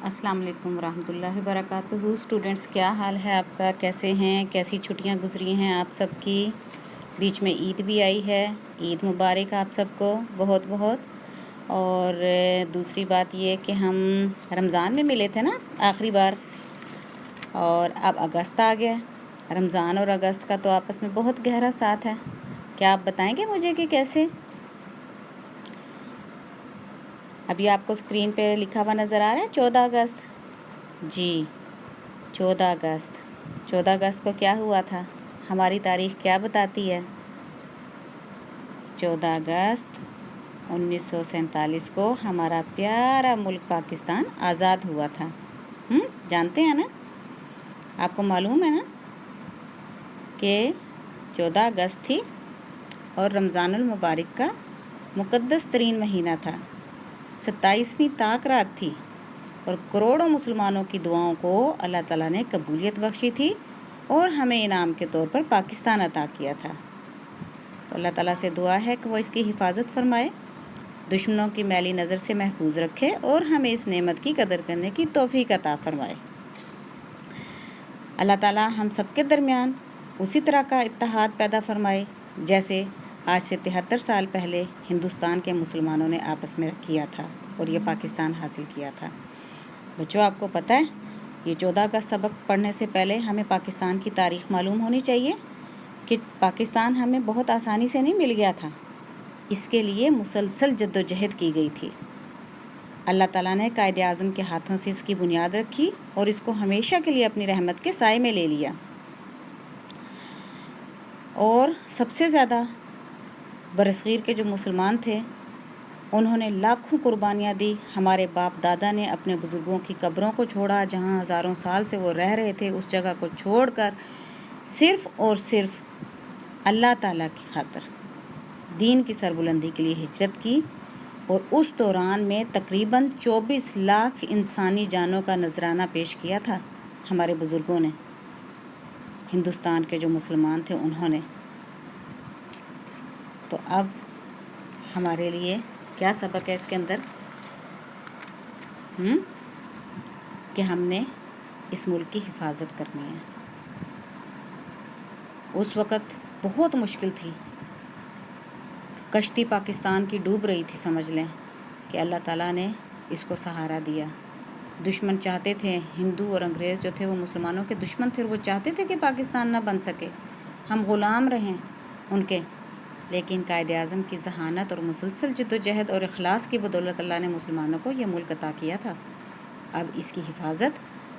अस्सलाम वालेकुम रहमतुल्लाहि वबरकातुहू। स्टूडेंट्स, क्या हाल है आपका? कैसे हैं? कैसी छुट्टियां गुजरी हैं आप सबकी? बीच में ईद भी आई है। ईद मुबारक आप सबको बहुत बहुत। और दूसरी बात ये कि हम रमज़ान में मिले थे ना आखिरी बार, और अब अगस्त आ गया। रमज़ान और अगस्त का तो आपस में बहुत गहरा साथ है। क्या आप बताएंगे मुझे कि कैसे? अभी आपको स्क्रीन पे लिखा हुआ नज़र आ रहा है 14 अगस्त। जी, 14 अगस्त को क्या हुआ था? हमारी तारीख़ क्या बताती है? 14 अगस्त 1947 को हमारा प्यारा मुल्क पाकिस्तान आज़ाद हुआ था। जानते हैं ना? आपको मालूम है ना कि 14 अगस्त थी और रमज़ानुल मुबारक का मुक़द्दस तरीन महीना था। 27वीं ताक रात थी और करोड़ों मुसलमानों की दुआओं को अल्लाह ताला ने कबूलियत बख्शी थी और हमें इनाम के तौर पर पाकिस्तान अता किया था। तो अल्लाह ताला से दुआ है कि वो इसकी हिफाजत फरमाए, दुश्मनों की मैली नज़र से महफूज रखे और हमें इस नेमत की कदर करने की तौफीक अता फरमाए। अल्लाह ताला हम सब के दरमियान उसी तरह का इत्तेहाद पैदा फरमाए जैसे आज से 73 साल पहले हिंदुस्तान के मुसलमानों ने आपस में किया था और ये पाकिस्तान हासिल किया था। बच्चों, आपको पता है ये 14 का सबक पढ़ने से पहले हमें पाकिस्तान की तारीख़ मालूम होनी चाहिए कि पाकिस्तान हमें बहुत आसानी से नहीं मिल गया था। इसके लिए मुसलसल जद्दोजहद की गई थी। अल्लाह ताला ने कायदे आज़म के हाथों से इसकी बुनियाद रखी और इसको हमेशा के लिए अपनी रहमत के साए में ले लिया। और सबसे ज़्यादा बरसगीर के जो मुसलमान थे उन्होंने लाखों कुर्बानियाँ दी। हमारे बाप दादा ने अपने बुज़ुर्गों की कब्रों को छोड़ा, जहाँ हज़ारों साल से वो रह रहे थे, उस जगह को छोड़कर सिर्फ़ और सिर्फ अल्लाह ताला की खातिर दीन की सरबुलंदी के लिए हिजरत की। और उस दौरान में तकरीबन 24 लाख इंसानी जानों का नजराना पेश किया था हमारे बुज़ुर्गों ने, हिंदुस्तान के जो मुसलमान थे उन्होंने। तो अब हमारे लिए क्या सबक है इसके अंदर? कि हमने इस मुल्क की हिफाजत करनी है। उस वक़्त बहुत मुश्किल थी, कश्ती पाकिस्तान की डूब रही थी, समझ लें कि अल्लाह ताला ने इसको सहारा दिया। दुश्मन चाहते थे, हिंदू और अंग्रेज़ जो थे वो मुसलमानों के दुश्मन थे और वो चाहते थे कि पाकिस्तान ना बन सके, हम ग़ुलाम रहें उनके। लेकिन कायदे आज़म की ज़हानत और मुसलसल जद्दोजहद और इखलास की बदौलत अल्लाह ने मुसलमानों को ये मुल्क अता किया था। अब इसकी हिफाजत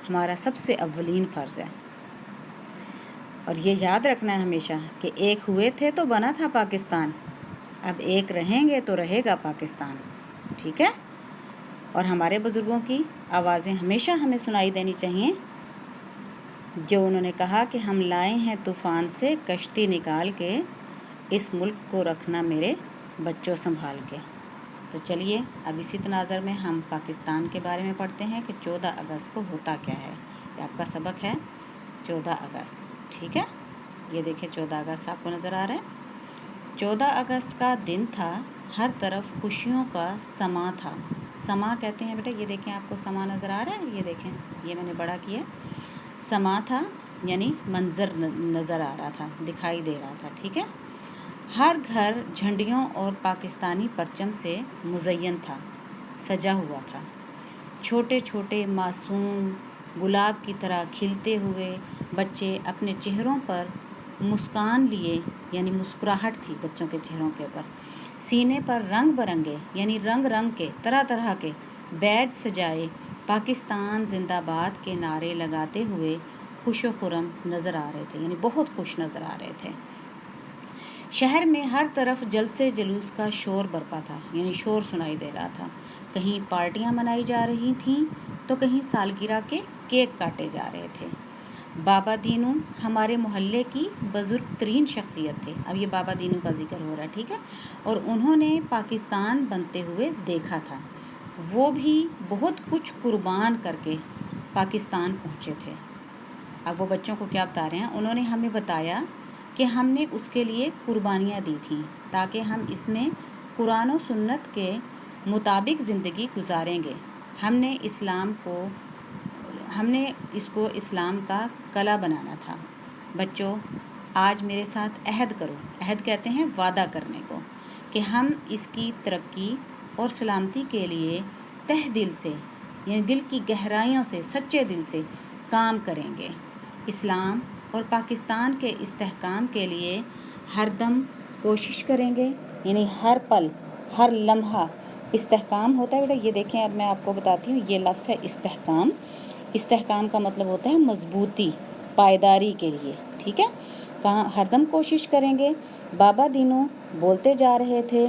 हमारा सबसे अव्वलीन फ़र्ज़ है। और ये याद रखना है हमेशा कि एक हुए थे तो बना था पाकिस्तान, अब एक रहेंगे तो रहेगा पाकिस्तान। ठीक है? और हमारे बुज़ुर्गों की आवाज़ें हमेशा हमें सुनाई देनी चाहिए, जो उन्होंने कहा कि हम लाए हैं तूफ़ान से कश्ती निकाल के, इस मुल्क को रखना मेरे बच्चों संभाल के। तो चलिए अब इसी तनाज़र में हम पाकिस्तान के बारे में पढ़ते हैं कि 14 अगस्त को होता क्या है। ये आपका सबक है 14 अगस्त। ठीक है, ये देखिए 14 अगस्त आपको नज़र आ रहा है। 14 अगस्त का दिन था, हर तरफ खुशियों का समा था। समा कहते हैं बेटा, ये देखें आपको समा नज़र आ रहा है, ये देखें, ये मैंने बड़ा किया। समा था यानी मंज़र नज़र आ रहा था, दिखाई दे रहा था। ठीक है, हर घर झंडियों और पाकिस्तानी परचम से मुज़य्यन था, सजा हुआ था। छोटे छोटे मासूम गुलाब की तरह खिलते हुए बच्चे अपने चेहरों पर मुस्कान लिए, यानी मुस्कुराहट थी बच्चों के चेहरों के ऊपर। सीने पर रंग बरंगे यानी रंग रंग के तरह तरह के बैज सजाए पाकिस्तान जिंदाबाद के नारे लगाते हुए खुश खुरम नज़र आ रहे थे, यानी बहुत खुश नज़र आ रहे थे। शहर में हर तरफ जलसे जुलूस का शोर बरपा था, यानी शोर सुनाई दे रहा था। कहीं पार्टियां मनाई जा रही थीं तो कहीं सालगिरह के केक काटे जा रहे थे। बाबा दीनू हमारे मोहल्ले की बुजुर्ग तरीन शख्सियत थे। अब ये बाबा दीनू का जिक्र हो रहा है, ठीक है। और उन्होंने पाकिस्तान बनते हुए देखा था, वो भी बहुत कुछ कुर्बान करके पाकिस्तान पहुँचे थे। अब वो बच्चों को क्या बता रहे हैं? उन्होंने हमें बताया कि हमने उसके लिए कुर्बानियाँ दी थीं ताकि हम इसमें कुरान और सुन्नत के मुताबिक ज़िंदगी गुजारेंगे ہم نے اس کو اسلام کا قلعہ بنانا تھا۔ بچوں، آج میرے ساتھ عہد کرو۔ عہد کہتے ہیں وعدہ کرنے کو، کہ ہم اس کی ترقی اور سلامتی کے لیے تہ دل سے، یعنی دل کی گہرائیوں سے، سچے دل سے کام کریں گے۔ اسلام اور پاکستان کے استحکام کے لیے ہر دم کوشش کریں گے، یعنی ہر پل، ہر لمحہ۔ استحکام ہوتا ہے بیٹا، یہ دیکھیں اب میں آپ کو بتاتی ہوں، یہ لفظ ہے استحکام۔ استحکام کا مطلب ہوتا ہے مضبوطی، پائیداری کے لیے، ٹھیک ہے؟ کہاں ہر دم کوشش کریں گے۔ بابا دینو بولتے جا رہے تھے،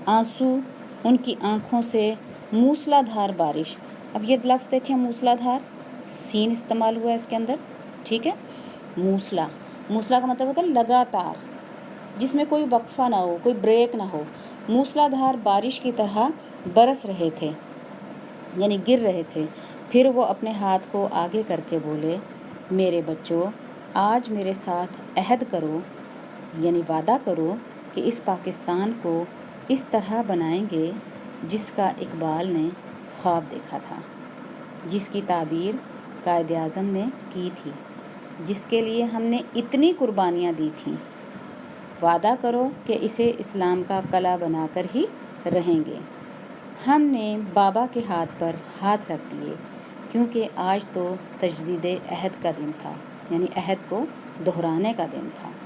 آنسو ان کی آنکھوں سے موسلا دھار بارش۔ اب یہ لفظ دیکھیں، موسلا دھار، سین استعمال ہوا ہے اس کے اندر، ٹھیک ہے؟ موسلا کا مطلب ہوتا ہے لگاتار، جس میں کوئی وقفہ نہ ہو، کوئی بریک نہ ہو۔ موسلا دھار بارش کی طرح برس رہے تھے، یعنی گر رہے تھے۔ پھر وہ اپنے ہاتھ کو آگے کر کے بولے، میرے بچوں، آج میرے ساتھ عہد کرو، یعنی وعدہ کرو کہ اس پاکستان کو اس طرح بنائیں گے جس کا اقبال نے خواب دیکھا تھا، جس کی تعبیر قائد اعظم نے کی تھی، جس کے لیے ہم نے اتنی قربانیاں دی تھیں۔ وعدہ کرو کہ اسے اسلام کا قلعہ بنا کر ہی رہیں گے۔ ہم نے بابا کے ہاتھ پر ہاتھ رکھ دیے، کیونکہ آج تو تجدید عہد کا دن تھا، یعنی عہد کو دہرانے کا دن تھا۔